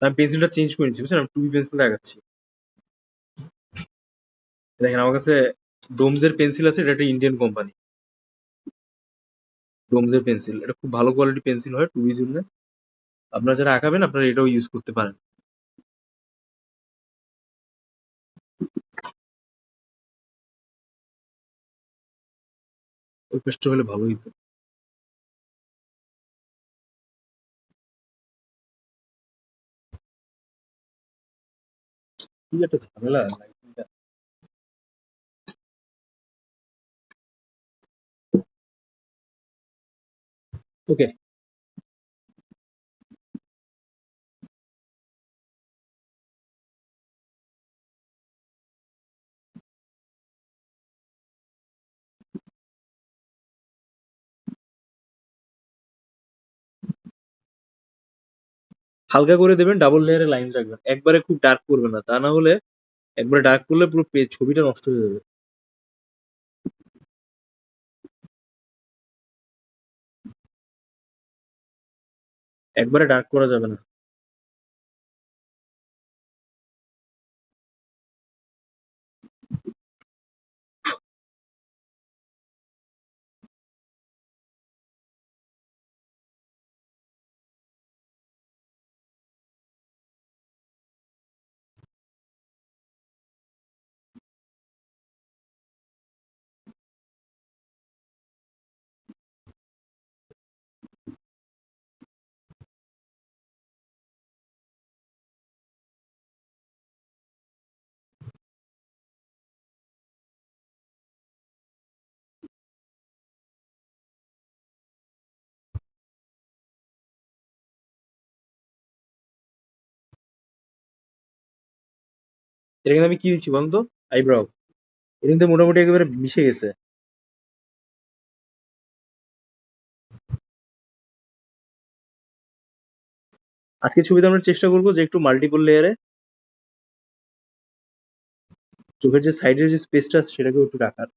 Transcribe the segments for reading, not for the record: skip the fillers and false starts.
আমি পেন্সিলটা চেঞ্জ করে নিচ্ছি, বুঝছেন? আমি 2B পেন্সিল দেখাচ্ছি। দেখেন আমার কাছে ডোমসের পেন্সিল আছে, এটা একটা ইন্ডিয়ান কোম্পানি। ডোমসের পেন্সিল, এটা খুব ভালো কোয়ালিটি পেন্সিল হয় 2B জন্য। আপনারা যারা আঁকাবেন আপনারা এটাও ইউজ করতে পারেন। ওই পেস্টটা হলে ভালো হইতো। কি একটা ঝামেলা lighting টা। ওকে, হালকা করে দেবেন, ডাবল লেয়ারে লাইন রাখবেন, একবারে খুব ডার্ক করবেন না, তা না হলে একবারে ডার্ক করলে পুরো ছবিটা নষ্ট হয়ে যাবে। একবারে ডার্ক করা যাবে না। এটা কিন্তু আমি কি দিচ্ছি বলুন তো? আইব্রাও। এটা কিন্তু মোটামুটি একেবারে মিশে গেছে। আজকে ছবিতে আমরা চেষ্টা করবো যে একটু মাল্টিপল লেয়ারে চোখের যে সাইডের যে স্পেসটা আছে সেটাকেও একটু রাখার।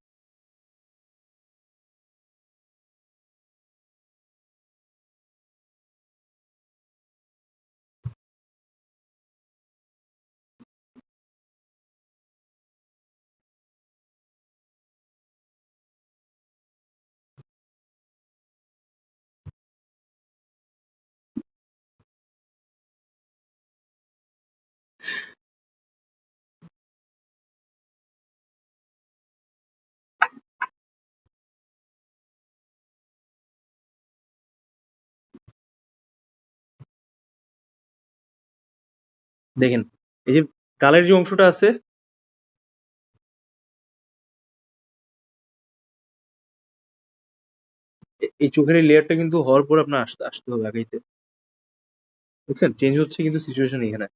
দেখেন, এই যে গালের যে অংশটা আছে, এই চোখের এই লেয়ারটা কিন্তু হওয়ার পর আপনার আসতে আসতে হবে আগাইতে। বুঝছেন, চেঞ্জ হচ্ছে কিন্তু সিচুয়েশন এখানে।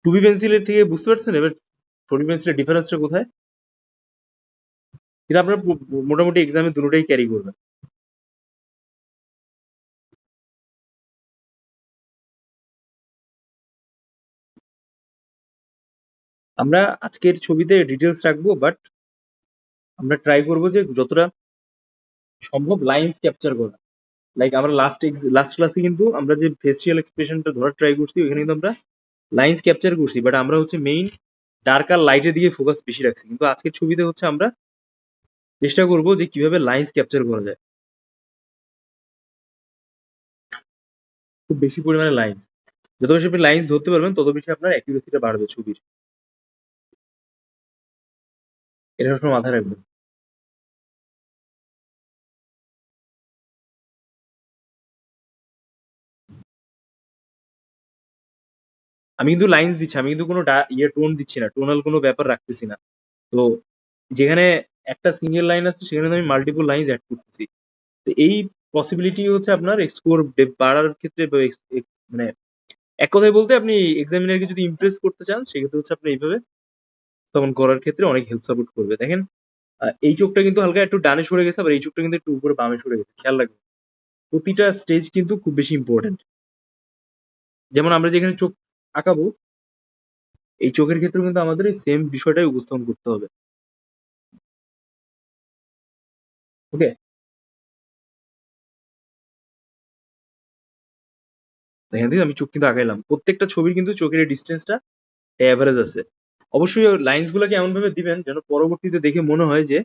টুবি পেন্সিলের থেকে বুঝতে পারছেন এবার ফোরবি পেন্সিলের ডিফারেন্সটা কোথায়? এটা আপনার মোটামুটি এক্সামে দুটোটাই ক্যারি করবেন। আমরা আজকের ছবিতে ডিটেলস রাখবো, বাট আমরা ট্রাই করবো যে যতটা সম্ভব লাইন্স ক্যাপচার করা। লাইক আমরা লাস্ট ক্লাসে কিন্তু আমরা যে ফেসিয়াল এক্সপ্রেশনটা ধরার ট্রাই করছি ওখানে কিন্তু আমরা লাইন্স ক্যাপচার করছি, বাট আমরা হচ্ছে মেইন ডার্ক আর লাইটের দিকে ফোকাস বেশি রাখছি। কিন্তু আজকের ছবিতে হচ্ছে আমরা চেষ্টা করবো যে কিভাবে লাইন্স ক্যাপচার করা যায়, খুব বেশি পরিমাণে লাইন্স। যত বেশি আপনি লাইন্স ধরতে পারবেন তত বেশি আপনার অ্যাকিউরেসিটা বাড়বে ছবির। এটা সবসময় মাথায় রাখবেন। আমি কিন্তু লাইন্স দিচ্ছি, আমি কিন্তু কোনো টোন দিচ্ছি না, টোনাল কোনো ব্যাপার রাখতেছি না। তো যেখানে একটা সিঙ্গেল লাইন আছে সেখানে আমি মাল্টিপল লাইন্স অ্যাড করতেছি। তো এই পসিবিলিটি হচ্ছে আপনার স্কোর বাড়ার ক্ষেত্রে মানে এক কথায় বলতে আপনি এক্সামিনারকে যদি ইমপ্রেস করতে চান সেক্ষেত্রে হচ্ছে আপনি এইভাবে তখন করার ক্ষেত্রে অনেক হেল্প সাপোর্ট করবে। দেখেন এই চোখটা কিন্তু হালকা একটু ডানে সরে গেছে, আবার এই চোখটা কিন্তু একটু উপরে বামে সরে গেছে, খেয়াল রাখবেন। প্রতিটা স্টেজ কিন্তু খুব বেশি ইম্পর্টেন্ট। যেমন আমরা যেখানে চোখ আঁকাবো, এই চোখের ক্ষেত্রেও কিন্তু আমাদের এই সেম বিষয়টাই উপস্থাপন করতে হবে। ওকে? এখান থেকে আমি চোখ কিন্তু আঁকাইলাম। প্রত্যেকটা ছবির কিন্তু চোখের এই ডিস্টেন্সটা এভারেজ আছে। অবশ্যই লাইন্স গুলোকে এমন ভাবে দিবেন যেন পরবর্তীতে দেখে মনে হয় যে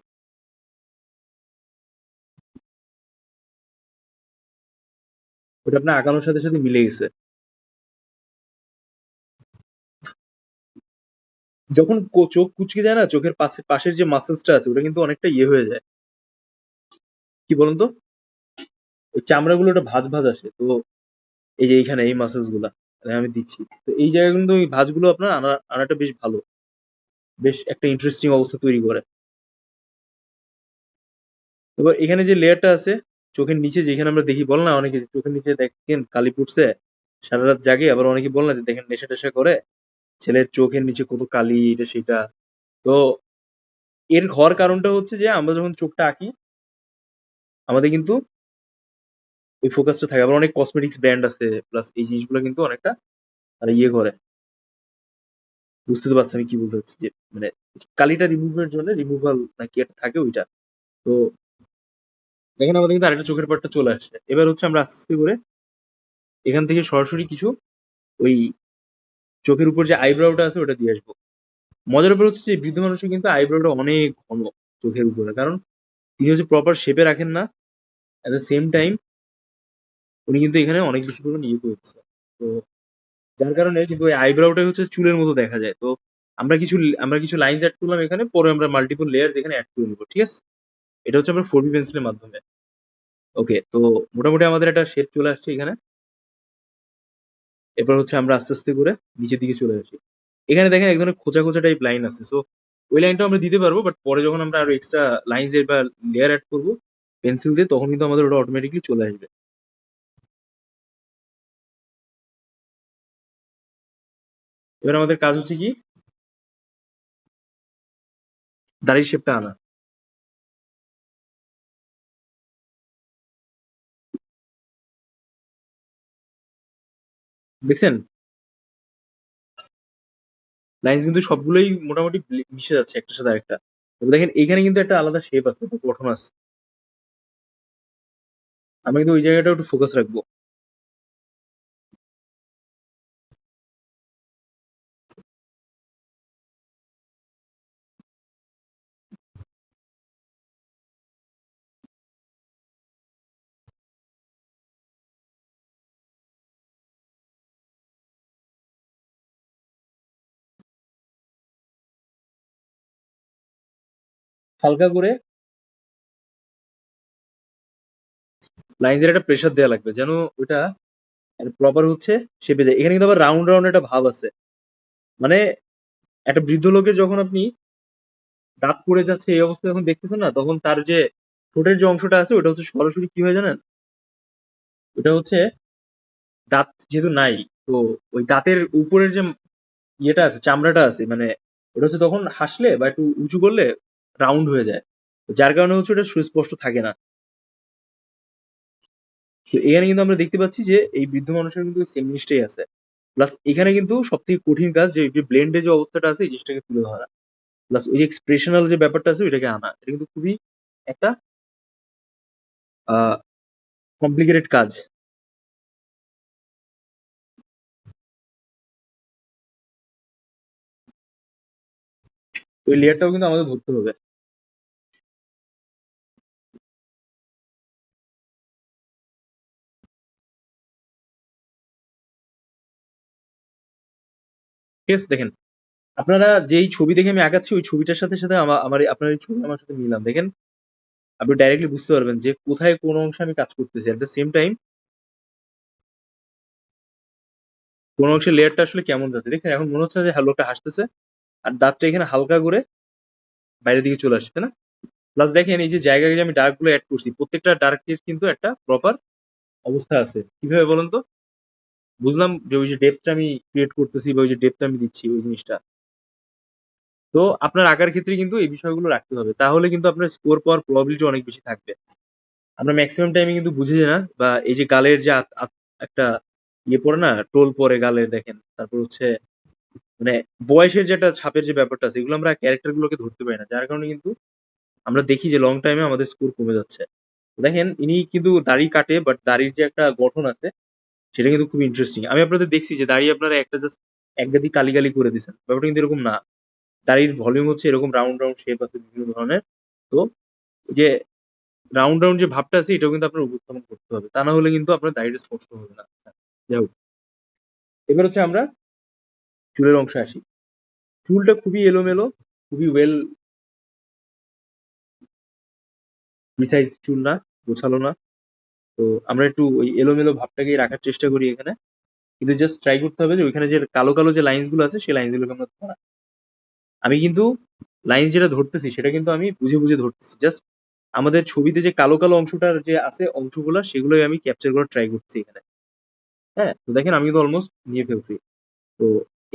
ওটা আপনার আঁকানোর সাথে সাথে মিলে গেছে। যখন চোখ কুচকে যায় না, চোখের পাশের যে মাসেলসটা আছে ওটা কিন্তু অনেকটা ইয়ে হয়ে যায়। কি বলুন তো? ওই চামড়াগুলো ওটা ভাঁজ ভাঁজ আসে। তো এই যে এইখানে এই মাসেলস গুলা আমি দিচ্ছি। তো এই জায়গায় কিন্তু এই ভাঁজগুলো আপনার আনাটা বেশ ভালো। বেশ একটা ইন্টারেস্টিং অবস্থা তৈরি করে। এবার এখানে যে লেয়ারটা আছে চোখের নিচে, যেখানে আমরা দেখি বল না অনেকে যে চোখের নিচে দেখেন কালি পড়ছে, সারা রাত জাগে, আবার অনেকে বল না যে দেখেন নেশা টেশা করে, ছেলের চোখের নিচে কত কালি, এটা সেটা। তো এর হওয়ার কারণটা হচ্ছে যে আমরা যখন চোখটা আঁকি আমাদের কিন্তু ওই ফোকাসটা থাকে। আবার অনেক কসমেটিক্স ব্র্যান্ড আছে, প্লাস এই জিনিসগুলো কিন্তু অনেকটা তারা ইয়ে করে। বুঝতে তো পারছি আমি কি বলতে চাচ্ছি, যে মানে কালিটা রিমুভের জন্য রিমুভাল নাকি একটা থাকে ওইটা। তো দেখেন আমাদের কিন্তু আরেকটা চোখের পাটটা চলে আসছে। এবার হচ্ছে আমরা আস্তে আস্তে করে এখান থেকে সরাসরি কিছু ওই চোখের উপর যে আইব্রাউটা আছে ওটা দিয়ে আসবো। মজার ব্যাপার হচ্ছে যে বৃদ্ধ মানুষের কিন্তু আইব্রাউটা অনেক ঘন চোখের উপরে, কারণ তিনি হচ্ছে প্রপার শেপে রাখেন না। অ্যাট দ্য সেম টাইম উনি কিন্তু এখানে অনেক বেশি পরিমাণে ইয়ে করছে। তো যার কারণে কিন্তু ওই আইব্রাউটাই হচ্ছে চুলের মতো দেখা যায়। তো আমরা কিছু লাইনস অ্যাড করলাম এখানে, পরে আমরা মাল্টিপল লেয়ার এখানে অ্যাড করে নিবো, ঠিক আছে? এটা হচ্ছে আমরা 4B পেন্সিলের মাধ্যমে। ওকে, তো মোটামুটি আমাদের একটা শেপ চলে আসছে এখানে। এরপর হচ্ছে আমরা আস্তে আস্তে করে নিচের দিকে চলে আসি। এখানে দেখেন এক ধরনের খোঁচা খোঁচা টাইপ লাইন আছে। সো ওই লাইনটাও আমরা দিতে পারবো, বাট পরে যখন আমরা আরো এক্সট্রা লাইনস এর বা লেয়ার অ্যাড করবো পেন্সিল দিয়ে, তখন কিন্তু আমাদের ওটা অটোমেটিকলি চলে আসবে। এবার আমাদের কাজ হচ্ছে কি, দাড়ির শেপটা আনা। দেখছেন লাইন্স কিন্তু সবগুলোই মোটামুটি মিশে যাচ্ছে একটার সাথে আরেকটা। তবে দেখেন এখানে কিন্তু একটা আলাদা শেপ আছে, একটা গঠন আছে। আমরা কিন্তু ওই জায়গাটা একটু ফোকাস রাখবো। হালকা করে লাইন্সের একটা প্রেসার দেওয়া লাগবে যেন ওটা প্রপার হচ্ছে শেপে যায়। এখানে কিন্তু আবার রাউন্ড রাউন্ড একটা ভাব আছে। মানে একটা বৃদ্ধ লোকের যখন আপনি দাঁত পড়ে যাচ্ছে এই অবস্থা যখন দেখতেছেন না, তখন তার যে ঠোঁটের যে অংশটা আছে ওটা হচ্ছে সরাসরি কি হয় জানেন, ওটা হচ্ছে দাঁত যেহেতু নাই, তো ওই দাঁতের উপরের যে ইয়েটা আছে, চামড়াটা আছে, মানে ওটা হচ্ছে তখন হাসলে বা একটু উঁচু করলে রাউন্ড হয়ে যায়। তো যার কারণে হচ্ছে ওটা সুস্পষ্ট থাকে না। তো এখানে কিন্তু আমরা দেখতে পাচ্ছি যে এই বৃদ্ধ মানুষের কিন্তু সেম জিনিসটাই আছে। প্লাস এখানে কিন্তু সব থেকে কঠিন কাজ যে ব্লেন্ডে যে অবস্থাটা আছে এই জিনিসটাকে তুলে ধরা, প্লাস ওই যে এক্সপ্রেশনাল যে ব্যাপারটা আছে ওইটাকে আনা, এটা কিন্তু খুবই একটা কমপ্লিকেটেড কাজ। তো এই লেয়ারটাও কিন্তু আমাদের ধরতে হবে। ঠিক আছে? দেখেন আপনারা যেই ছবি দেখে আমি আঁকাচ্ছি ওই ছবিটার সাথে সাথে আপনার এই ছবি আমার সাথে মিলান দেখেন, আপনি ডাইরেক্টলি বুঝতে পারবেন যে কোথায় কোন অংশে আমি কাজ করতেছি। এট দ্য সেম টাইম কোন অংশের লেয়ারটা আসলে কেমন যাচ্ছে। দেখছেন এখন মনে হচ্ছে যে হ্যাঁ লোকটা হাসতেছে, আর দাঁতটা এখানে হালকা করে বাইরের দিকে চলে আসছে, তাই না? প্লাস দেখেন এই যে জায়গায় যে আমি ডার্ক গুলো অ্যাড করছি, প্রত্যেকটা ডার্কের কিন্তু একটা প্রপার অবস্থা আছে। কিভাবে বলেন তো? বুঝলাম যে ওই যে ডেপথটা আমি ক্রিয়েট করতেছি বা ওই যে ডেপথটা আমি দিচ্ছি ওই জিনিসটা। তো আপনার আঁকার ক্ষেত্রে কিন্তু এই বিষয়গুলো রাখতে হবে, তাহলে কিন্তু আপনার স্কোর পাওয়ার প্রবাবিলিটি অনেক বেশি থাকবে। আমরা ম্যাক্সিমাম টাইমে কিন্তু বুঝি না, বা এই যে গালের যে একটা ইয়ে পড়ে না, টোল পরে গালের দেখেন, তারপর হচ্ছে মানে বয়সের যে একটা ছাপের যে ব্যাপারটা আছে, এগুলো আমরা ক্যারেক্টার গুলোকে ধরতে পারি না, যার কারণে কিন্তু আমরা দেখি যে লং টাইমে আমাদের স্কোর কমে যাচ্ছে। দেখেন ইনি কিন্তু দাড়ি কাটে, বাট দাড়ির যে একটা গঠন আছে সেটা কিন্তু খুব ইন্টারেস্টিং। আমি আপনাদের দেখছি যে দাড়ি আপনারা একটা জাস্ট এক গাদি কালি কালি করে দিচ্ছেন, ব্যাপারটা কিন্তু এরকম না। দাড়ির ভলিউম হচ্ছে এরকম, রাউন্ড রাউন্ড শেপ আছে বিভিন্ন ধরনের। তো যে রাউন্ড রাউন্ড যে ভাবটা আছে এটাও কিন্তু আপনার উপস্থাপন করতে হবে, তা না হলে কিন্তু আপনার দাড়িটা স্পষ্ট হবে না। যাই হোক, এবার হচ্ছে আমরা চুলের অংশে আসি। চুলটা খুবই এলোমেলো, খুবই ওয়েল প্রিসাইজ চুল না, গোছালো না। তো আমরা একটু ওই এলোমেলো ভাবটাকেই রাখার চেষ্টা করি এখানে, কিন্তু জাস্ট ট্রাই করতে হবে যে ওইখানে যে কালো কালো যে লাইনস গুলো আছে সেই লাইনস গুলোকে আমরা ধরা। আমি কিন্তু লাইন যেটা ধরতেছি সেটা কিন্তু আমি বুঝে বুঝে ধরতেছি, জাস্ট আমাদের ছবিতে যে কালো কালো অংশটার যে আছে অংশগুলো সেগুলোই আমি ক্যাপচার করার ট্রাই করছি এখানে। হ্যাঁ, তো দেখেন আমি কিন্তু অলমোস্ট নিয়ে ফেলছি। তো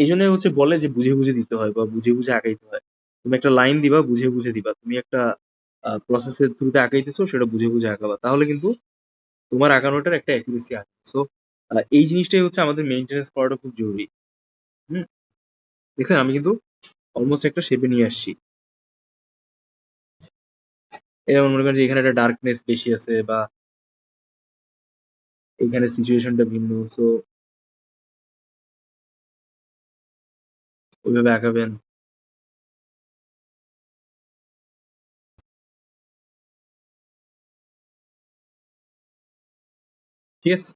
এই জন্য হচ্ছে বলে যে বুঝে বুঝে দিতে হয় বা বুঝে বুঝে আঁকাইতে হয়। তুমি একটা লাইন দিবা, বুঝে বুঝে দিবা। তুমি একটা প্রসেসের থ্রুতে আঁকাইতেছো, সেটা বুঝে বুঝে আঁকাবা, তাহলে কিন্তু তোমার আঁকানোটার একটা অ্যাকুরেসি আসবে। সো এই জিনিসটাই হচ্ছে আমাদের মেনটেনেন্স করাটা খুব জরুরি। হুম, দেখছেন আমি কিন্তু অলমোস্ট একটা শেপে নিয়ে আসছি। যেমন মনে করেন যে এখানে একটা ডার্কনেস বেশি আছে, বা এখানে সিচুয়েশনটা ভিন্ন, সো ওইভাবে আঁকাবেন। ঠিক আছে,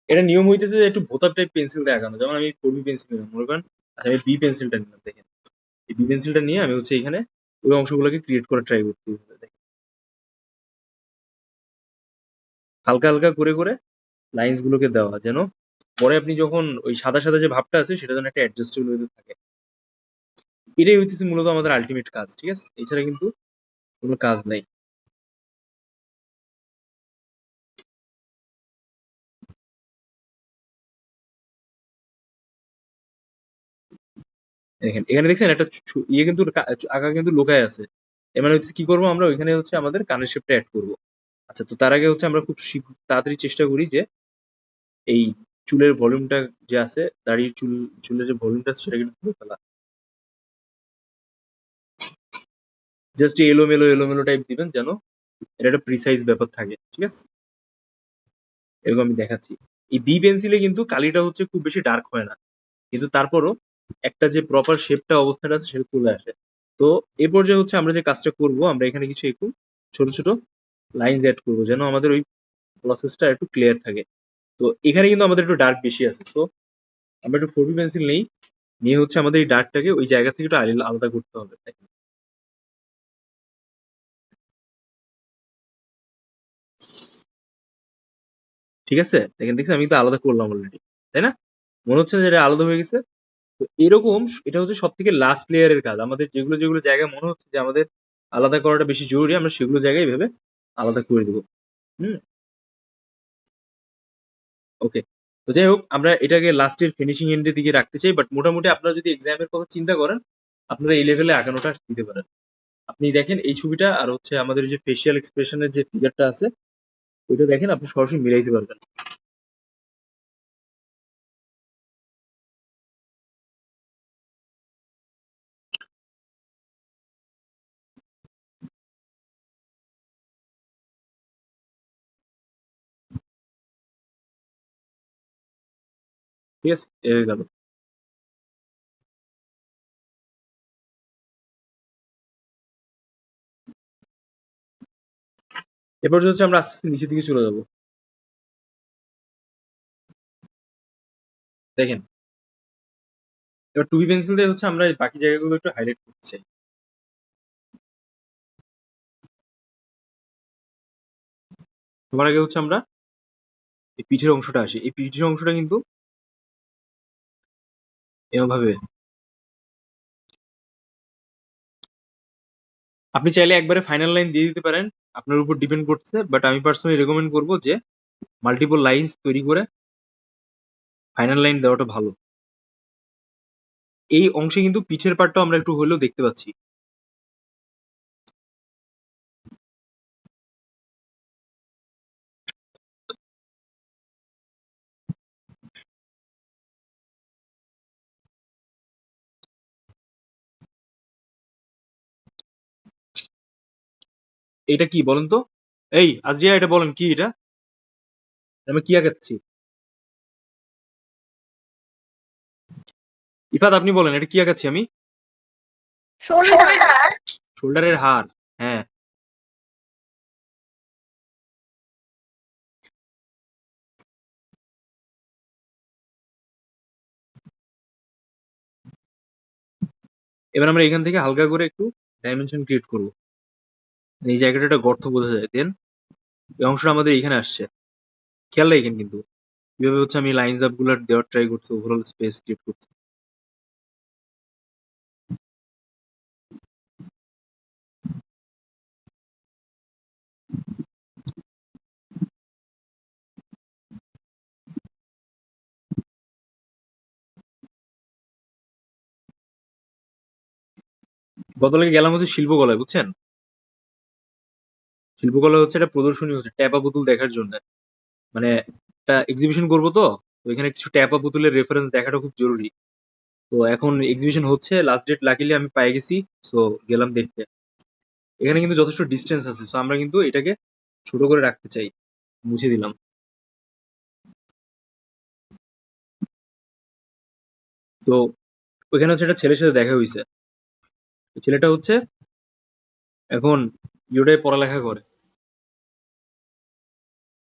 এটা নিয়ম হইতেছে যে একটু ভোতার টাইপ পেন্সিল দিয়ে আঁকানো। যেমন আমি 4B পেন্সিল নিলাম মনে করেন, আচ্ছা আমি বি পেন্সিলটা নিলাম, দেখেন এই বি পেন্সিলটা নিয়ে আমি হচ্ছে এখানে ওই অংশগুলোকে ক্রিয়েট করার ট্রাই করছি। দেখেন, হালকা হালকা করে করে লাইন্স গুলোকে দেওয়া, যেন পরে আপনি যখন ওই সাদা সাদা যে ভাবটা আছে সেটা যেন একটা অ্যাডজাস্টেবল হতে থাকে। এটাই হইতেছে মূলত আমাদের আলটিমেট কাজ, ঠিক আছে? এছাড়া কিন্তু কোনো কাজ নাই। দেখেন এখানে দেখছেন একটা ইয়ে কিন্তু আঁকা কিন্তু লোকায় আছে। এর মানে হচ্ছে কি করবো আমরা, ওইখানে হচ্ছে আমাদের কানের শেপটা অ্যাড করবো। আচ্ছা, তো তার আগে হচ্ছে আমরা খুব তাড়াতাড়ি চেষ্টা করি যে এই চুলের ভলিউমটা যে আছে, দাড়ির চুলের যে ভলিউমটা আছে সেটা কিন্তু ধরে ফেলা। জাস্ট এলোমেলো এলোমেলো টাইপ দিবেন, যেন এটা একটা প্রিসাইজ ব্যাপার থাকে, ঠিক আছে? এরকম আমি দেখাচ্ছি। এই বি পেন্সিলে কিন্তু কালিটা হচ্ছে খুব বেশি ডার্ক হয় না, কিন্তু তারপরও একটা যে প্রপার শেপটা অবস্থাটা আছে সেটা চলে আসে। তো এ পর্যায়ে হচ্ছে আমরা যে কাজটা করব, আমরা এখানে কিছু একটু ছোট ছোট লাইনস অ্যাড করবো, যেন আমাদের ওই প্রসেসটা একটু ক্লিয়ার থাকে। তো এখানে কিন্তু আমাদের একটু ডার্ক বেশি আছে, তো আমরা একটু 4B পেন্সিল নেই, নিয়ে হচ্ছে আমাদের এই ডার্কটাকে ওই জায়গা থেকে একটু আলাদা করতে হবে। ঠিক আছে, দেখেন দেখছেন আমি তো আলাদা করলাম অলরেডি, তাই না? মনে হচ্ছে না যে এটা আলাদা হয়ে গেছে? তো এরকম এটা হচ্ছে সব থেকে লাস্ট লেয়ারের কাজ। আমাদের যেগুলো যেগুলো জায়গায় মনে হচ্ছে যে আমাদের আলাদা করাটা বেশি জরুরি, আমরা সেগুলো জায়গায় ভেবে আলাদা করে দেবো। হুম, ওকে। তো যাই হোক, আমরা এটাকে লাস্টের ফিনিশিং এন্ডের দিকে রাখতে চাই, বাট মোটামুটি আপনারা যদি এক্সামের কথা চিন্তা করেন, আপনারা এই লেভেলে আঁকানোটা দিতে পারেন। আপনি দেখেন এই ছবিটা আর হচ্ছে আমাদের যে ফেসিয়াল এক্সপ্রেশনের যে ফিগারটা আছে ওইটা দেখেন, আপনি সরাসরি মিলাইতে পারবেন। ঠিক আছে, এ হয়ে গেল। এরপর হচ্ছে আমরা আস্তে আস্তে নিচের দিকে চলে যাবো। দেখেন, এবার 2B পেন্সিল দিয়ে হচ্ছে আমরা এই বাকি জায়গাগুলো একটু হাইলাইট করতে চাই। সবার আগে হচ্ছে আমরা এই পিঠের অংশটা আসি। এই পিঠের অংশটা কিন্তু এভাবে আপনি চাইলে একবারে ফাইনাল লাইন দিয়ে দিতে পারেন, আপনার উপর ডিপেন্ড করছে, বাট আমি পার্সোনালি রেকমেন্ড করবো যে মাল্টিপল লাইন্স তৈরি করে ফাইনাল লাইন দেওয়াটা ভালো। এই অংশে কিন্তু পিঠের পার্টটাও আমরা একটু হলেও দেখতে পাচ্ছি। এটা কি বলেন তো? এই আজরিয়া, এটা বলেন কি এটা? আমি কি আঁকাচ্ছি? ইফাত আপনি বলেন এটা কি আঁকাচ্ছি আমি? শোল্ডার। শোল্ডারের হার। হ্যাঁ, এবার আমরা এখান থেকে হালকা করে একটু ডাইমেনশন ক্রিয়েট করব। এই জায়গাটা একটা গর্ত বোঝা যায়। দেন এই অংশটা আমাদের এখানে আসছে, খেয়াল রাখেন কিন্তু কিভাবে হচ্ছে আমি লাইনস আপ গুলো দেওয়ার ট্রাই করছি, ওভারঅল স্পেস ক্রিয়েট করছি। গতকালকে গেলাম হচ্ছে শিল্পকলায়, বুঝছেন? শিল্পকলা হচ্ছে একটা প্রদর্শনী, হচ্ছে ট্যাপা পুতুল দেখার জন্য। মানে একটা এক্সিবিশন করবো, তো তো এখানে কিছু ট্যাপা পুতুলের রেফারেন্স দেখাটা খুব জরুরি। তো এখন এক্সিবিশন হচ্ছে, লাস্ট ডেট লাকিলি আমি পাই গেছি। সো গেলাম দেখতে। এখানে কিন্তু যথেষ্ট ডিস্টেন্স আছে, সো আমরা কিন্তু এটাকে ছোট করে রাখতে চাই। মুছে দিলাম। তো ওইখানে হচ্ছে একটা ছেলের সাথে দেখা হয়েছে। ছেলেটা হচ্ছে এখন ইউরোপে পড়ালেখা করে।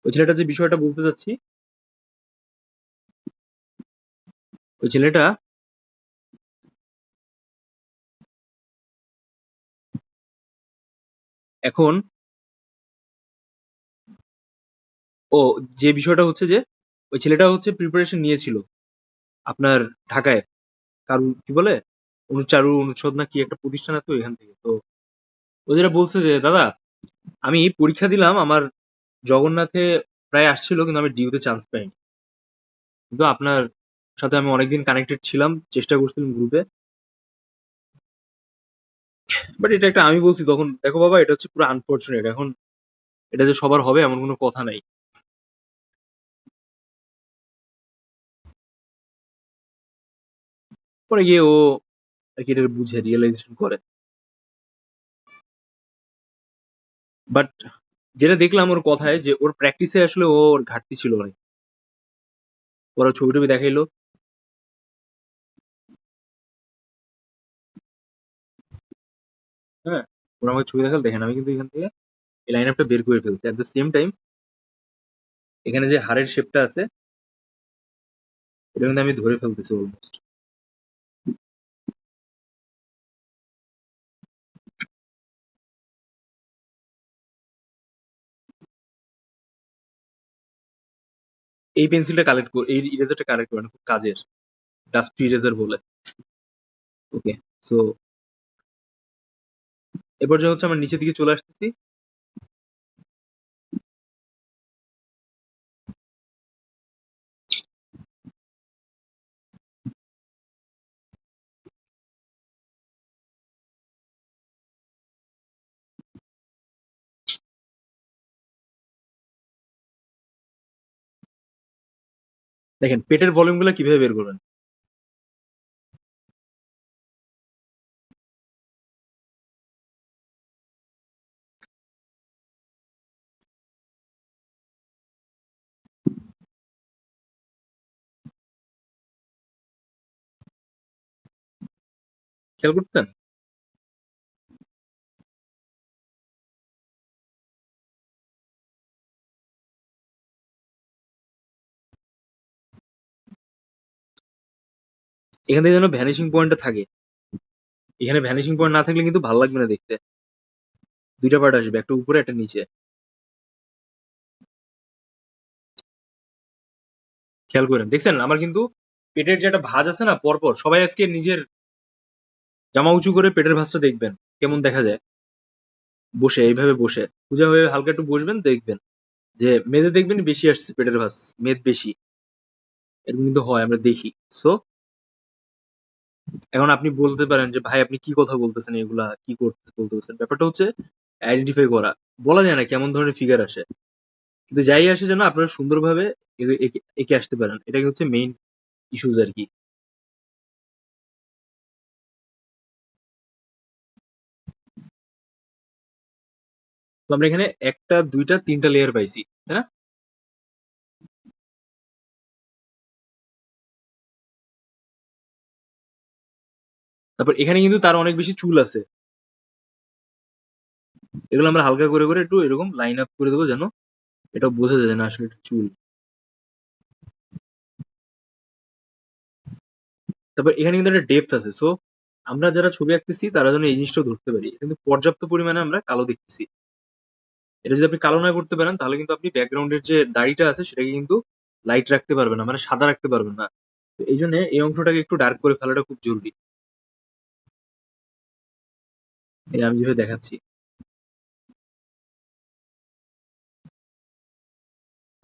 ওই ছেলেটা যে বিষয়টা বলতে চাচ্ছি, ওই ছেলেটা এখন ও যে বিষয়টা হচ্ছে যে ওই ছেলেটা হচ্ছে প্রিপারেশন নিয়েছিল আপনার ঢাকায়, কারু কি বলে, চারু অনুষদ না কি একটা প্রতিষ্ঠান আছে এখান থেকে। তো ও যেটা বলছে যে দাদা, আমি পরীক্ষা দিলাম, আমার জগন্নাথে প্রায় আসছিল, কিন্তু আমি ডিউতে চান্স পাইনি। কিন্তু আপনার সাথে আমি অনেকদিন কানেক্টেড ছিলাম, চেষ্টা করছিলাম গ্রুপে, বাট এটা একটা, আমি বলছি তখন, দেখো বাবা এটা হচ্ছে পুরো আনফরচুনেট। এখন এটা যে সবার হবে এমন কোনো কথা নাই। পরে গিয়ে ও আর কি এটা বুঝে রিয়েলাইজেশন করে। বাট যেটা দেখলাম ওর কথায়, যে ওর প্র্যাকটিসে আসলে ওর ঘাটতি ছিল অনেক। ওরা ছবি টবি দেখাইলো। হ্যাঁ, ওরা আমাকে ছবি দেখাল, দেখেন আমি কিন্তু এখান থেকে এই লাইন আপটা বের করে ফেলছি। অ্যাট দ্য সেম টাইম এখানে যে হাড়ের শেপটা আছে, এটা কিন্তু আমি ধরে ফেলতেছি অলমোস্ট। এই পেন্সিলটা কালেক্ট করে, এই ইরেজারটা কালেক্ট করেন, খুব কাজের। ডাস্ট ইরেজার বলে। ওকে। সো এবার যে হচ্ছে আমার নিচের দিকে চলে আসতেছি। দেখেন পেটের ভলিউম গুলো কিভাবে বের করবেন। খেয়াল করতেন? এখান থেকে যেন ভ্যানিশিং পয়েন্টটা থাকে। এখানে ভ্যানিশিং পয়েন্ট না থাকলে কিন্তু ভালো লাগবে না দেখতে। দুইটা পার্ট আসবে, একটা উপরে একটা নিচে। খেয়াল করেন, দেখছেন আমার কিন্তু পেটের যে একটা ভাঁজ আছে না, পরপর সবাই আজকে নিজের জামা উঁচু করে পেটের ভাঁজটা দেখবেন কেমন দেখা যায়। বসে এইভাবে বসে সোজা হয়ে হালকা একটু বসবেন, দেখবেন যে মেদে দেখবেন বেশি আসছে, পেটের ভাঁজ মেদ বেশি, এরকম কিন্তু হয়, আমরা দেখি। সো এখন আপনি বলতে পারেন যে ভাই আপনি কি কথা বলতেছেন, এগুলা কি করতে বলতেছেন? ব্যাপারটা হচ্ছে আইডেন্টিফাই করা। বলা যায় না কেমন ধরনের ফিগার আসে, কিন্তু যাই আসে যেন আপনারা সুন্দরভাবে এঁকে আসতে পারেন, এটা হচ্ছে মেইন ইস্যুজ আর কি। তো আমরা এখানে একটা দুইটা তিনটা লেয়ার পাইছি, তাই না? তারপর এখানে কিন্তু তার অনেক বেশি চুল আছে, এগুলো আমরা হালকা করে করে একটু এরকম লাইন আপ করে দেবো, যেন এটা বোঝা যায় না আসলে এটা চুল। তারপর এখানে কিন্তু একটা ডেপথ আছে, সো আমরা যারা ছবি আঁকতেছি তারা যেন এই জিনিসটা ধরতে পারি, কিন্তু পর্যাপ্ত পরিমাণে আমরা কালো দেখতেছি। এটা যদি আপনি কালো না করতে পারেন তাহলে কিন্তু আপনি ব্যাকগ্রাউন্ডের যে দাড়িটা আছে সেটাকে কিন্তু লাইট রাখতে পারবেন না, মানে সাদা রাখতে পারবেন না। তো এই জন্য এই অংশটাকে একটু ডার্ক করে ফেলাটা খুব জরুরি। এই আমি যেভাবে দেখাচ্ছি।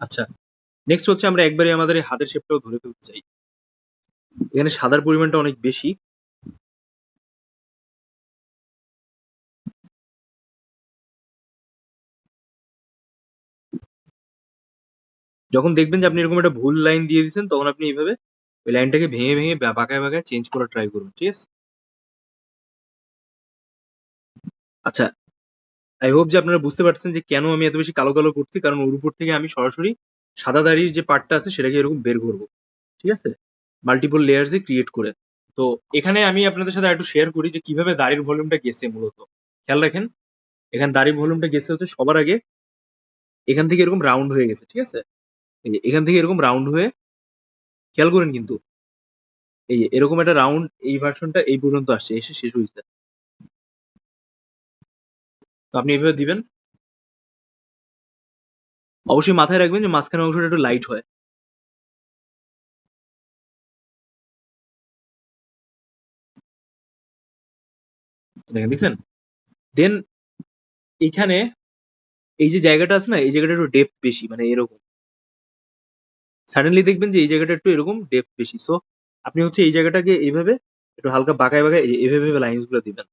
আচ্ছা, নেক্সট হচ্ছে আমরা একবারে আমাদের এই হাতের শেপটাও ধরে ফেলতে চাই। এখানে সাদার পরিমাণটা অনেক বেশি। যখন দেখবেন যে আপনি এরকম একটা ভুল লাইন দিয়ে দিচ্ছেন, তখন আপনি এইভাবে ওই লাইনটাকে ভেঙে ভেঙে বাঁকায় বাঁকায় চেঞ্জ করার ট্রাই করুন, ঠিক আছে? আচ্ছা, আই হোপ যে আপনারা বুঝতে পারছেন যে কেন আমি এত বেশি কালো কালো করছি, কারণ ওর উপর থেকে আমি সরাসরি সাদা দাড়ির যে পার্টটা আছে সেটাকে এরকম বের করবো, ঠিক আছে, মাল্টিপল লেয়ার্সে ক্রিয়েট করে। তো এখানে আমি আপনাদের সাথে একটু শেয়ার করি যে কিভাবে দাড়ির ভলিউমটা গেছে মূলত। খেয়াল রাখেন, এখানে দাড়ির ভলিউমটা গেছে হচ্ছে সবার আগে এখান থেকে এরকম রাউন্ড হয়ে গেছে, ঠিক আছে? এই যে এখান থেকে এরকম রাউন্ড হয়ে, খেয়াল করেন কিন্তু, এই যে এরকম একটা রাউন্ড এই ভার্সনটা এই পর্যন্ত আসছে, এসে শেষ হয়েছে। তো আপনি এইভাবে দিবেন। অবশ্যই মাথায় রাখবেন যে মাঝখানের অংশটা একটু লাইট হয়। দেখেন, দেখছেন? দেন এইখানে এই যে জায়গাটা আছে না, এই জায়গাটা একটু ডেপথ বেশি, মানে এরকম সাডেনলি দেখবেন যে এই জায়গাটা একটু এরকম ডেপথ বেশি। সো আপনি হচ্ছে এই জায়গাটাকে এইভাবে একটু হালকা বাঁকায় বাঁকায় এভাবে লাইন্স গুলো দিবেন।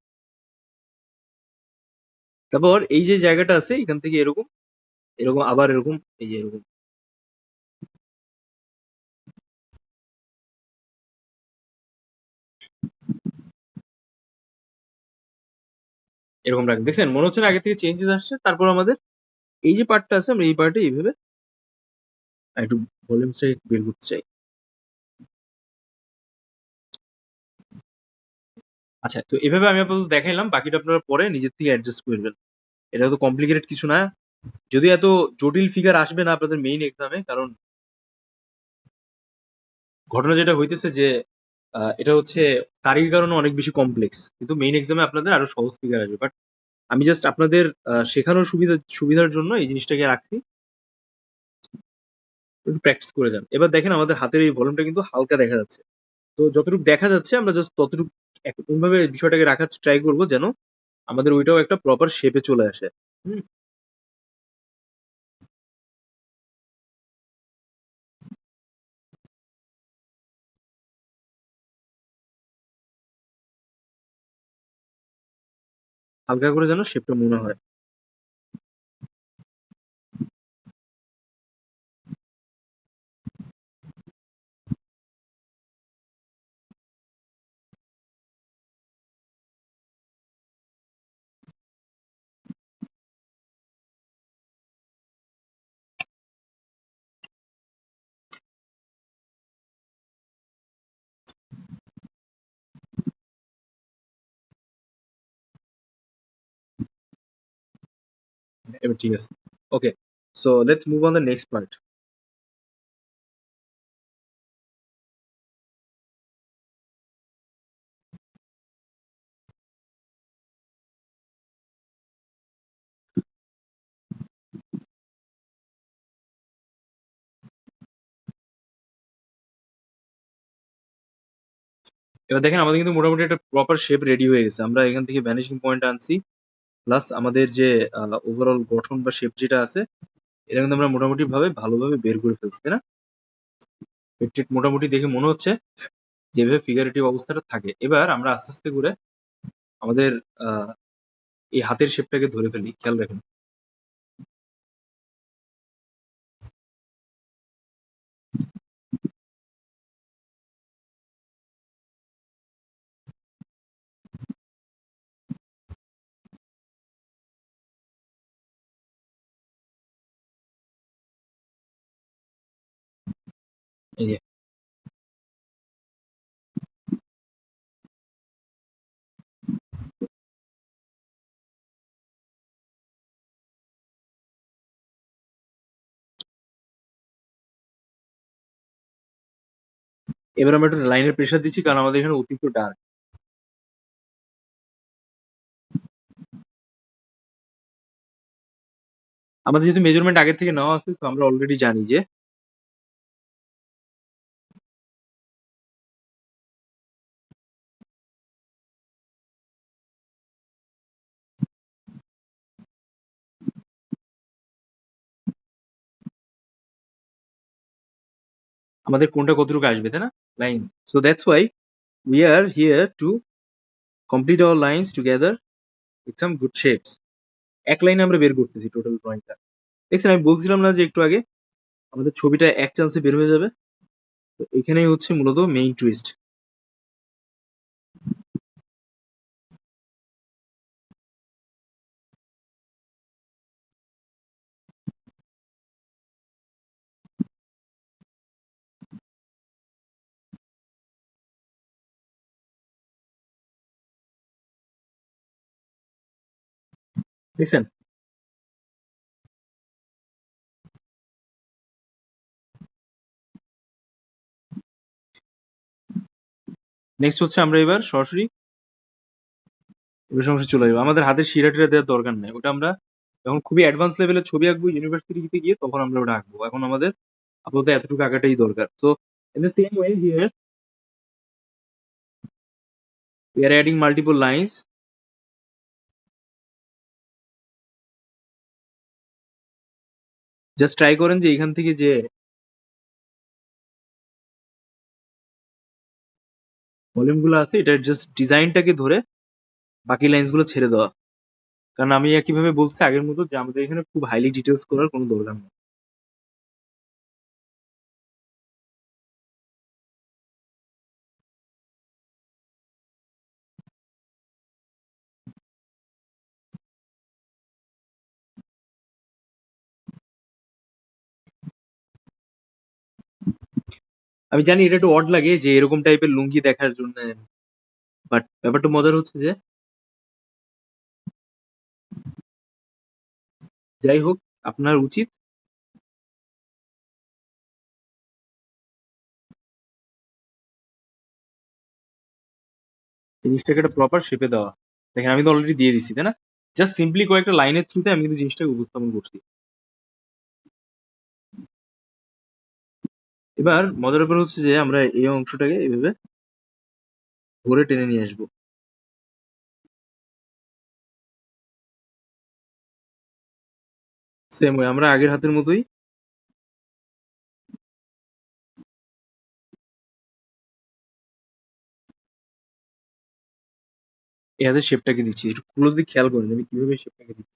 তারপর এই যে জায়গাটা আছে এখান থেকে এরকম এরকম আবার এরকম, এই যে এরকম এরকম রাখবেন। দেখছেন মনে হচ্ছে না আগে থেকে চেঞ্জেস আসছে? তারপর আমাদের এই যে পার্টটা আছে আমরা এই পার্টে এইভাবে একটু ভলিউমসটা বের করতে চাই। আচ্ছা, তো এভাবে আমি আপাতত দেখাইলাম, বাকিটা আপনারা পরে নিজের থেকে অ্যাডজাস্ট করবেন। এটা তো কমপ্লিকেটেড কিছু না, যদি এত জটিল ফিগার আসবে না আপনাদের মেইন এক্সামে, কারণ ঘটনা যেটা হইতেছে যে এটা হচ্ছে তারিখ কারণে অনেক বেশি কমপ্লেক্স, কিন্তু মেইন এক্সামে আপনাদের আরো সহজ ফিগার আসবে। বাট আমি জাস্ট আপনাদের শেখানোর সুবিধার জন্য এই জিনিসটাকে রাখছি, একটু প্র্যাকটিস করে যান। এবার দেখেন আমাদের হাতের এই ভলিউমটা কিন্তু হালকা দেখা যাচ্ছে। তো যতটুকু দেখা যাচ্ছে আমরা জাস্ট ততটুকু এমনভাবে বিষয়টাকে রাখার ট্রাই করবো যেন আমাদের ওইটাও একটা প্রপার শেপে চলে আসে। হুম, হালকা করে যেন শেপটা মনে হয়। এবার ঠিক আছে। Okay, so let's move on the next part. এবার দেখেন আমাদের কিন্তু মোটামুটি একটা প্রপার শেপ রেডি হয়ে গেছে। আমরা এখান থেকে ভ্যানিশিং পয়েন্ট আনছি, প্লাস আমাদের যে ওভারঅল গঠন বা শেপ যেটা আছে এটা কিন্তু আমরা মোটামুটি ভাবে ভালোভাবে বের করে ফেলছি, তাই না? পেট মোটামুটি দেখে মনে হচ্ছে যেভাবে ফিগারেটিভ অবস্থাটা থাকে। এবার আমরা আস্তে আস্তে করে আমাদের আহ, এই হাতের শেপটাকে ধরে ফেলি, খেয়াল রাখুন। এই যে এবার আমরা একটা লাইনের প্রেশার দিচ্ছি কারণ আমাদের এখানে অতিরিক্ত ডার্ক। আমাদের যেহেতু মেজারমেন্ট আগের থেকে নেওয়া আছে তো আমরা অলরেডি জানি যে আমাদের কোনটা কতটুকু আসবে, তাই না? Line. So that's why we are here to complete our lines together with some good shapes. এক লাইনে আমরা বের করতেছি টোটাল ড্রয়িংটা। দেখছেন, আমি বলছিলাম না যে একটু আগে আমাদের ছবিটা এক চান্সে বের হয়ে যাবে? তো এখানেই হচ্ছে মূলত মেইন টুইস্ট। দেখছেন? নেক্সট হচ্ছে আমরা এবার সরাসরি এবার সরাসরি চলে যাবো। আমাদের হাতের শিরা টিরা দেওয়ার দরকার নেই, ওটা আমরা যখন খুবই অ্যাডভান্স লেভেলের ছবি আঁকবো ইউনিভার্সিটিতে গিয়ে তখন আমরা ওটা আঁকবো। এখন আমাদের আপাতত এতটুকু আঁকাটাই দরকার। তো in the same way here we are adding multiple lines. Just try করেন যে এখান থেকে যে ভলিউম গুলো আছে এটা জাস্ট ডিজাইনটাকে ধরে বাকি লাইন্স গুলো ছেড়ে দেওয়া। কারণ আমি একইভাবে বলছি আগের মতো যে আমাদের এখানে খুব হাইলি ডিটেলস করার কোনো দরকার নেই। আমি জানি এটা একটু অড লাগে যে এরকম টাইপের লুঙ্গি দেখার জন্য, বাট ব্যাপারটা মজার হচ্ছে যে যাই হোক আপনার উচিত জিনিসটাকে একটা প্রপার শেপে দেওয়া। দেখেন আমি তো অলরেডি দিয়ে দিচ্ছি, তাই না? জাস্ট সিম্পলি কয়েকটা লাইনের থ্রুতে আমি কিন্তু জিনিসটাকে উপস্থাপন করছি। এবার মজার ব্যাপার হচ্ছে যে আমরা এই অংশটাকে এইভাবে ধরে টেনে নিয়ে আসবো। সেম ওয়ে আমরা আগের হাতের মতোই এই হাতের শেপটাকে দিচ্ছি। একটু ক্লোজলি খেয়াল করেন আমি কিভাবে শেপটাকে দিচ্ছি।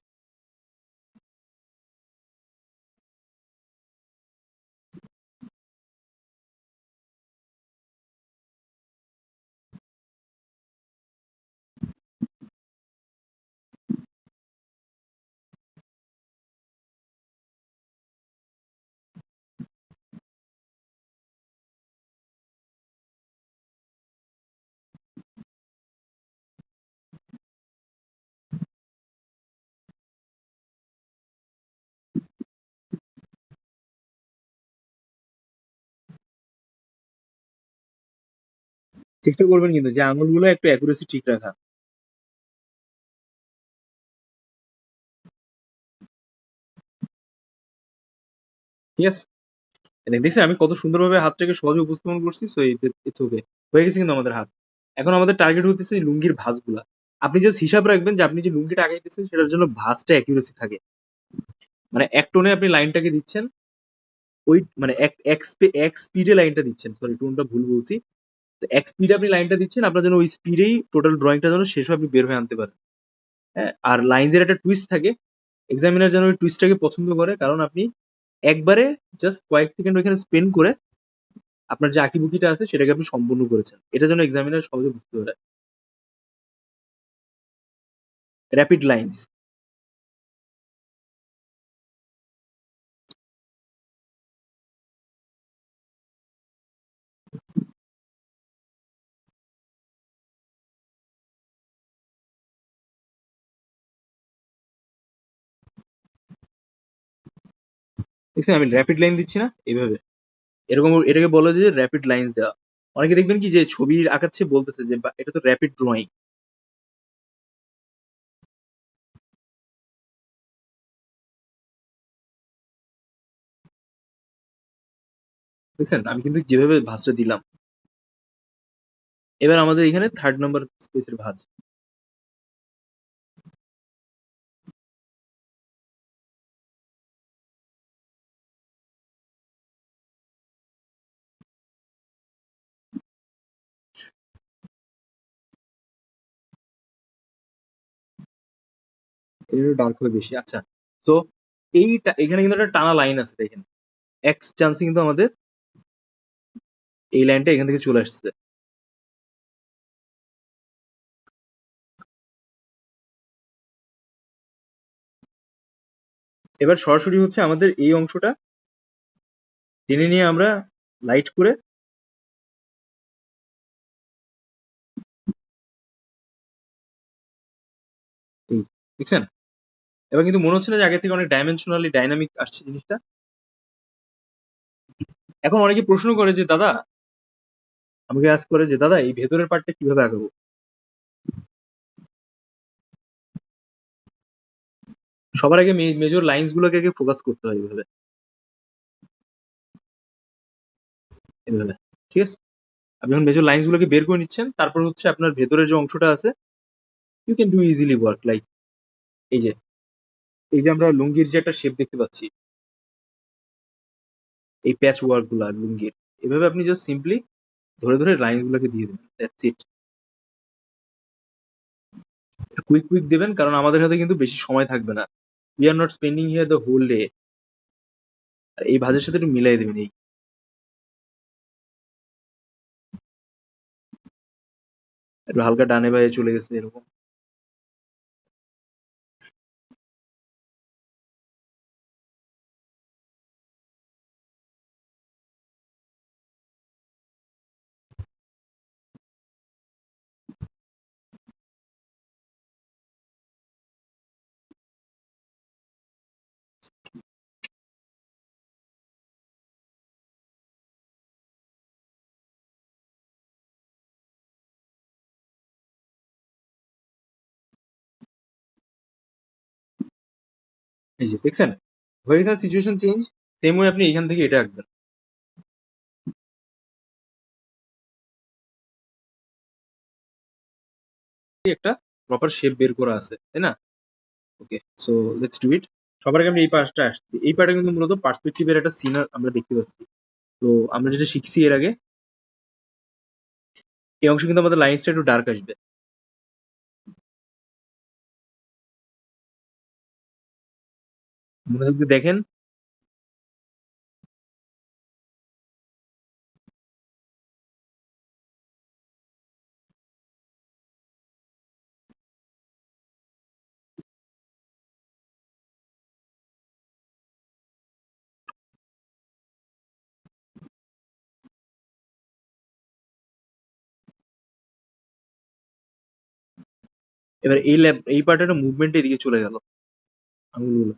চেষ্টা করবেন কিন্তু যে আঙুলগুলো একটু অ্যাকুরেসি ঠিক রাখা। ঠিক আছে? দেখছেন আমি কত সুন্দরভাবে হাতটাকে সহজে উপস্থাপন করছি। সো ইটস ওকে, হয়ে গেছে কিন্তু আমাদের হাত। এখন আমাদের টার্গেট হতেছে এই লুঙ্গির ভাঁজগুলা। আপনি জাস্ট হিসাব রাখবেন যে আপনি যে লুঙ্গিটা আগাইতেছেন সেটার জন্য ভাঁজটা অ্যাকিউরেসি থাকে। মানে এক টোনে আপনি লাইনটাকে দিচ্ছেন, ওই মানে এক স্পিডে লাইনটা দিচ্ছেন, সরি টোনটা ভুল বলছি। তো এক স্পিডে আপনি লাইনটা দিচ্ছেন, আপনার যেন ওই স্পিডেই টোটাল ড্রয়িংটা যেন শেষ হয়ে আপনি বের হয়ে আনতে পারেন। হ্যাঁ, আর লাইনসের একটা টুইস্ট থাকে, এক্সামিনার যেন ওই টুইস্টটাকে পছন্দ করে, কারণ আপনি একবারে জাস্ট কয়েক সেকেন্ড ওইখানে স্পেন্ড করে আপনার যে আঁকিবুকিটা আছে সেটাকে আপনি সম্পূর্ণ করেছেন, এটা যেন এক্সামিনার সহজে বুঝতে পারে। Rapid lines. দেখছেন আমি র্যাপিড লাইন দিচ্ছি না এইভাবে, এরকম এটাকে বলা যায় যে র্যাপিড লাইন্স দেওয়া। অনেকে দেখবেন কি যে ছবি আঁকাচ্ছে বলতেছে যে এটা তো র্যাপিড ড্রয়িং। দেখছেন আমি কিন্তু যেভাবে ভাঁজটা দিলাম। এবার আমাদের এখানে থার্ড নাম্বার স্পেসের ভাঁজ। এটা ডার্ক হবে বেশি, আচ্ছা। তো এইটা এখানে কিন্তু একটা টানা লাইন আছে দেখেন, এক্স চান্সে কিন্তু আমাদের এই লাইনটা এখান থেকে চলে আসছে। এবার সরাসরি হচ্ছে আমাদের এই অংশটা টেনে নিয়ে আমরা লাইট করে এই, দেখছেন? এবার কিন্তু মনে হচ্ছে না যে আগে থেকে অনেক ডাইমেনশনালি ডাইনামিক আসছে জিনিসটা। এখন অনেকে প্রশ্ন করে যে দাদা, আমাকে আজ করে যে দাদা এই ভেতরের পার্টটা কিভাবে আঁকাবো? সবার আগে মেজর লাইন্স গুলোকে আগে ফোকাস করতে হয় এইভাবে, এভাবে। ঠিক আছে? আপনি যখন মেজর লাইন্স গুলোকে বের করে নিচ্ছেন, তারপর হচ্ছে আপনার ভেতরের যে অংশটা আছে, you can do easily work like এই যে, এই যে আমরা লুঙ্গির যে একটা শেপ দেখতে পাচ্ছি, এই প্যাচ ওয়ার্ক গুলা লুঙ্গির, এভাবে আপনি জাস্ট সিম্পলি ধরে ধরে লাইন গুলোকে দিয়ে দেবেন, দ্যাটস ইট। কুইক কুইক দেবেন, কারণ আমাদের হাতে কিন্তু বেশি সময় থাকবে না। We are not spending here the whole day. এই ভাজের সাথে একটু মিলাই দেবেন, এই একটু হালকা ডানে বায়ে চলে গেছে এরকম। এই যে দেখছেন, হয়ে গেছে সিচুয়েশন চেঞ্জ। সেম ওয়ে আপনি এখান থেকে এটা আঁকবেন, একটা প্রপার শেপ বের করা আছে, তাই না? ওকে, সো লেটস ডু ইট। সবার আগে আমি এই পার্টটা আসছি, এই পার্টে কিন্তু মূলত পার্সপেক্টিভের একটা সিন আমরা দেখতে পাচ্ছি। তো আমরা যেটা শিখছি এর আগে, এই অংশে কিন্তু আমাদের লাইন্সটা একটু ডার্ক আসবে। মনোযোগ দিয়ে দেখেন। এবার এই পার্টের মুভমেন্ট এদিকে চলে গেল আঙুলগুলো,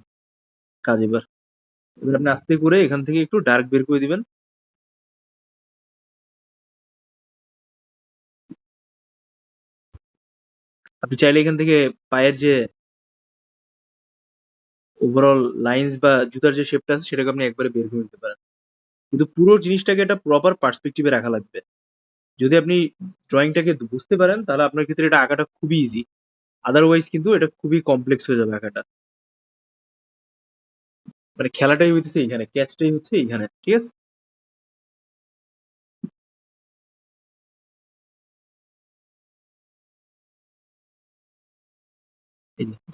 কাজ এবার। এবার আপনি আস্তে করে এখান থেকে একটু ডার্ক বের করে দিবেন। আপনি চাইলে এখান থেকে পায়ের যে ওভারঅল লাইন্স বা জুতার যে শেপটা আছে সেটাকে আপনি একবারে বের করে নিতে পারেন। কিন্তু পুরো জিনিসটাকে একটা প্রপার পার্সপেক্টিভে রাখা লাগবে। যদি আপনি ড্রয়িংটাকে বুঝতে পারেন তাহলে আপনার ক্ষেত্রে এটা আঁকাটা খুবই ইজি। আদারওয়াইজ কিন্তু এটা খুবই কমপ্লেক্স হয়ে যাবে আঁকাটা। মানে খেলাটাই হইতেছে এইখানে, ক্যাচটাই হচ্ছে এইখানে, ঠিক আছে?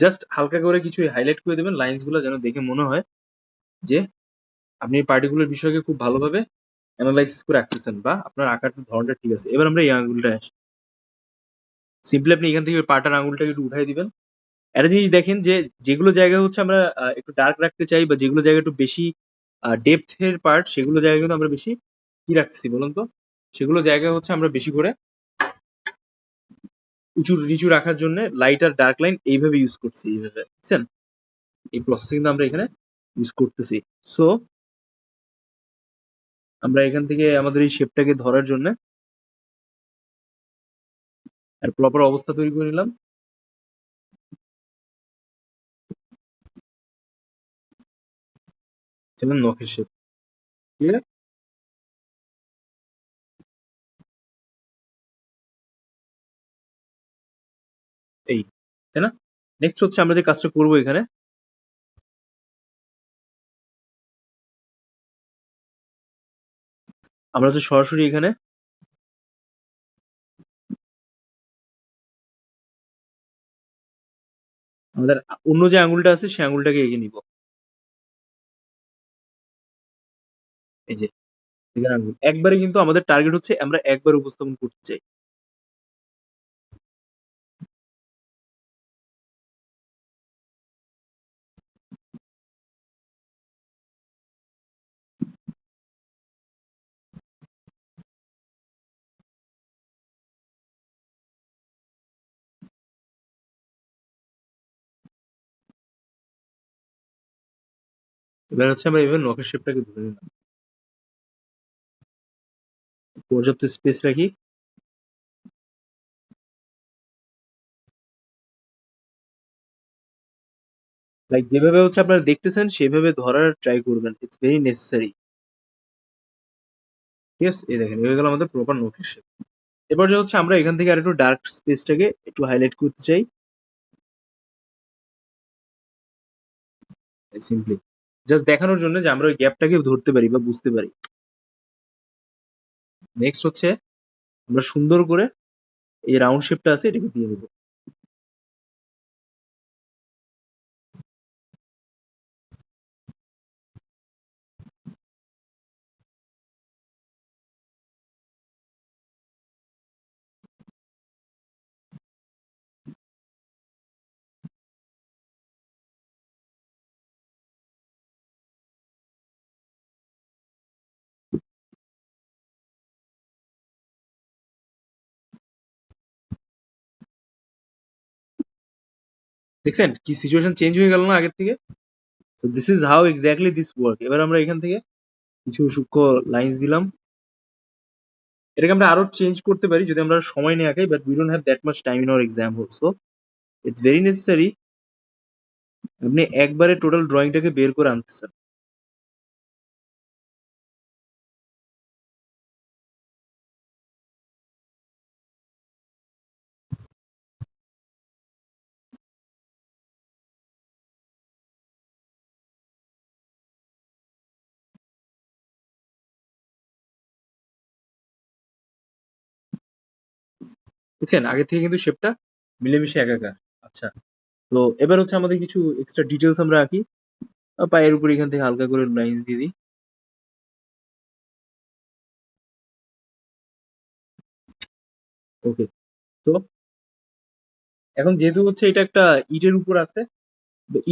জাস্ট হালকা করে কিছু হাইলাইট করে দেবেন লাইনস গুলো, যেন দেখে মনে হয় যে আপনি পার্টিকুলার বিষয়কে খুব ভালোভাবে অ্যানালাইসিস করে আঁকতেছেন, বা আপনার আঁকার ধরনটা ঠিক আছে। এবার আমরা এই আঙ্গুলটা আসি, সিম্পলি আপনি এখান থেকে পাটার আঙ্গুলটাকে একটু উঠাই দিবেন। একটা জিনিস দেখেন যে যেগুলো জায়গা হচ্ছে আমরা একটু ডার্ক রাখতে চাই, বা যেগুলো জায়গা একটু বেশি ডেপথ এর পার্ট, সেগুলো জায়গা কিন্তু আমরা বেশি কি রাখতেছি বলুন তো? সেগুলো জায়গা হচ্ছে আমরা বেশি করে উঁচু নিচু রাখার জন্য লাইট আর ডার্ক লাইন এইভাবে ইউজ করছি, এইভাবে বুঝছেন? এই প্রসেস কিন্তু আমরা এখানে ইউজ করতেছি। সো আমরা এখান থেকে আমাদের এই শেপটাকে ধরার জন্য আর প্রপার অবস্থা তৈরি করে নিলাম। ছিলাম নখের শেপ, ঠিক আছে? এই, তাই না? নেক্সট হচ্ছে আমরা যে কাজটা করবো এখানে, আমরা হচ্ছে সরাসরি এখানে আমাদের অন্য যে আঙুলটা আছে সেই আঙুলটাকে এগিয়ে নিব। এই যে এখানে আঙুল একবারে, কিন্তু আমাদের টার্গেট হচ্ছে আমরা একবার উপস্থাপন করতে চাই। এবার হচ্ছে আমরা এভাবে নখের শেপটাকে ধরে নিলাম, পর্যাপ্ত স্পেস রাখি। লাইক যেভাবে হচ্ছে আপনারা দেখতেছেন সেভাবে ধরার ট্রাই করবেন, ইটস ভেরি নেসেসারি। ঠিক আছে, এই দেখেন হয়ে গেল আমাদের প্রপার নখের শেপ। এবার যে হচ্ছে আমরা এখান থেকে আর একটু ডার্ক স্পেসটাকে একটু হাইলাইট করতে চাই, সিম্পলি জাস্ট দেখানোর জন্য যে আমরা ওই গ্যাপটাকে ধরতে পারি বা বুঝতে পারি। নেক্সট হচ্ছে আমরা সুন্দর করে এই রাউন্ড শেপটা আছে এটাকে দিয়ে দেবো। দেখছেন কি সিচুয়েশন চেঞ্জ হয়ে গেল না আগের থেকে? তো this is how exactly this work. এবার আমরা এখান থেকে কিছু সূক্ষ্ম লাইন্স দিলাম। এটাকে আমরা আরো চেঞ্জ করতে পারি যদি আমরা সময় নিয়ে আঁকাই, but we don't have that much time in our exam also. It's very necessary আপনি একবারে টোটাল ড্রয়িংটাকে বের করে আনতেছেন। বুঝছেন আগে থেকে কিন্তু শেপটা মিলেমিশে একাকার। আচ্ছা, তো এবার হচ্ছে আমাদের কিছু এক্সট্রা ডিটেলস আমরা আঁকি। পায়ের উপর এখান থেকে হালকা করে লাইন্স দিয়ে দিই। ওকে, তো এখন যেহেতু হচ্ছে এটা একটা ইটের উপর আছে,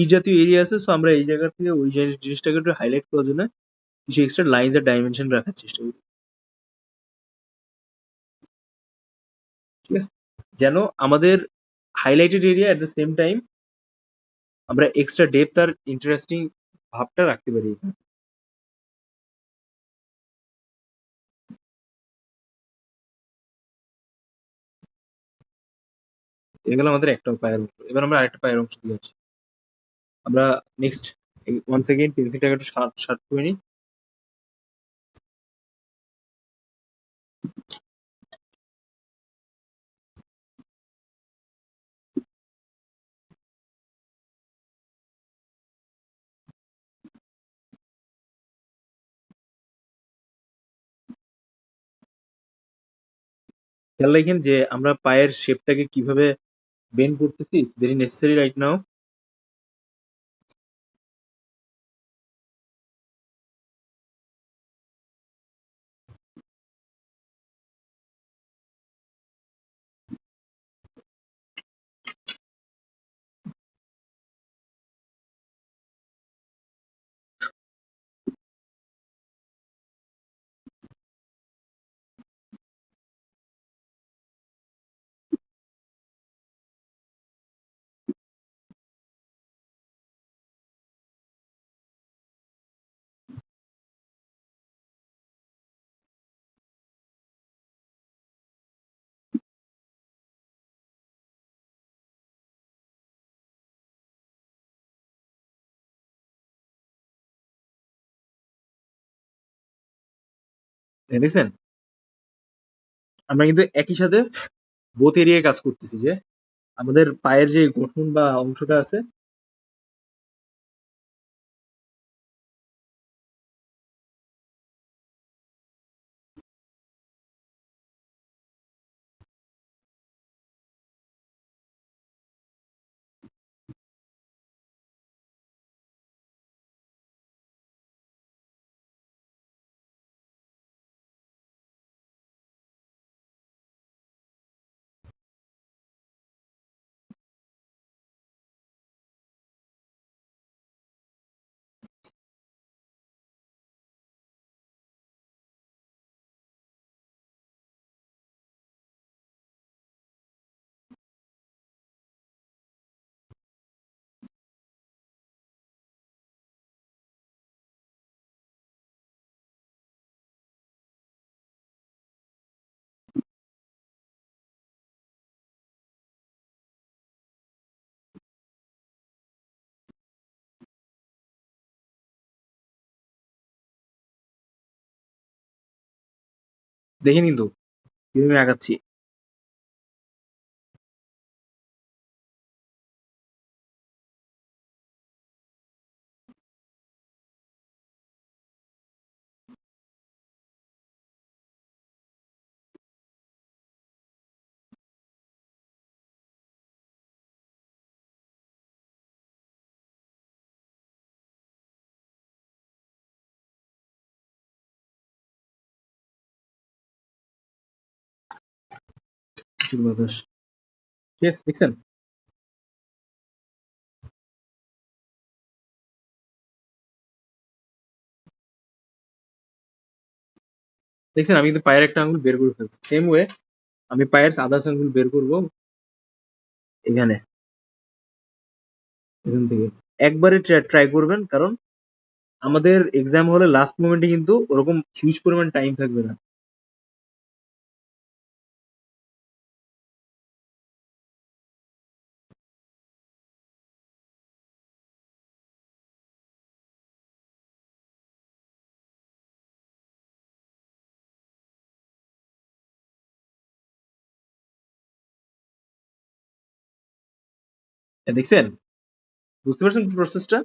ইট জাতীয় এরিয়া আছে, সো আমরা এই জায়গা থেকে ওই জিনিসটাকে একটু হাইলাইট করার জন্য কিছু এক্সট্রা লাইন্স আর ডাইমেনশন রাখার চেষ্টা করি, ঠিক আছে? যেন আমাদের highlighted area at the same time আমরা এক্সট্রা ডেপথ আর ইন্টারেস্টিং ভাবটা রাখতে পারি এখানে। এগুলো আমাদের একটা পায়ের অংশ। এবার আমরা আরেকটা পায়ের অংশ দিয়ে আসি। আমরা নেক্সট ওয়ান সেকেন্ড পেন্সিলটাকে একটু শার্প শার্প করে নিই। খেয়াল রাখেন যে আমরা পায়ের শেপটাকে কিভাবে বেন্ড করতেছি, ভেরি নেসেসারি রাইট নাও। দেখছেন, আমরা কিন্তু একই সাথে বোথ এরিয়ায় কাজ করতেছি, যে আমাদের পায়ের যে গঠন বা অংশটা আছে, দেখেন কিন্তু কিভাবে আমি আগাচ্ছি। বাতাস, ঠিক আছে, দেখছেন? দেখছেন আমি কিন্তু পায়ের একটা আঙ্গুল বের করে ফেলছি। সেম ওয়ে আমি পায়ের আদার্স আঙ্গুল বের করবো এখানে, এখান থেকে। একবারে ট্রাই করবেন, কারণ আমাদের এক্সাম হলে লাস্ট মোমেন্টে কিন্তু ওরকম হিউজ পরিমাণ টাইম থাকবে না। দেখছেন, বুঝতে পারছেন প্রসেসটা?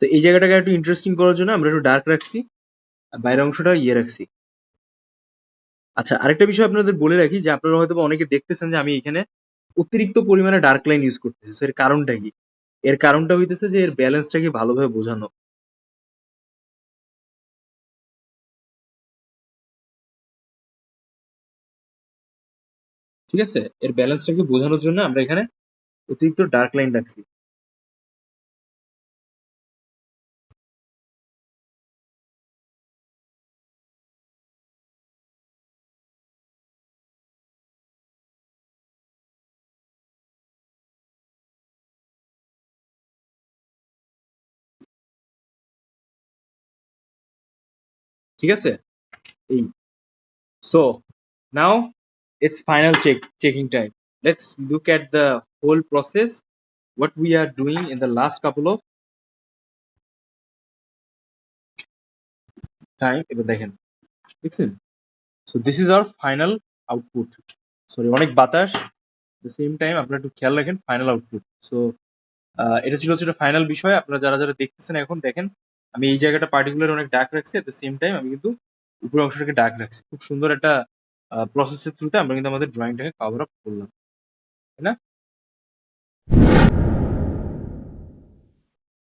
তো এই জায়গাটাকে একটু ইন্টারেস্টিং করার জন্য আমরা একটু ডার্ক রাখছি, আর বাইরের অংশটা ইয়ে রাখছি। আচ্ছা, আরেকটা বিষয় আপনাদের বলে রাখি যে আপনারা হয়তো অনেকে দেখতেছেন যে আমি এখানে অতিরিক্ত পরিমাণে ডার্ক লাইন ইউজ করতেছি। এর কারণটা কি? এর কারণটা হইতেছে যে এর ব্যালেন্সটাকে ভালোভাবে বোঝানো। ঠিক আছে? এর ব্যালেন্সটাকে বোঝানোর জন্য আমরা এখানে অতিরিক্ত ডার্ক লাইন রাখছি। ঠিক আছে? এই। So now it's final checking time. Let's look at the whole process, what we are doing in the last couple of time. এবার দেখেন, দেখছেন? So this is our final output. Sorry, অনেক বাতাস। The same time আপনারা একটু খেয়াল রাখেন final output. So এটা ছিল হচ্ছে ফাইনাল বিষয়। আপনারা যারা যারা দেখতেছেন এখন দেখেন আমি এই জায়গাটা পার্টিকুলার অনেক ডার্ক রাখছি, এট দ্য সেম টাইম আমি কিন্তু উপরের অংশটাকে ডার্ক রাখছি। খুব সুন্দর একটা প্রসেসের থ্রুতে আমরা কিন্তু আমাদের ড্রয়িংটাকে কভার আপ করলাম, তাই না?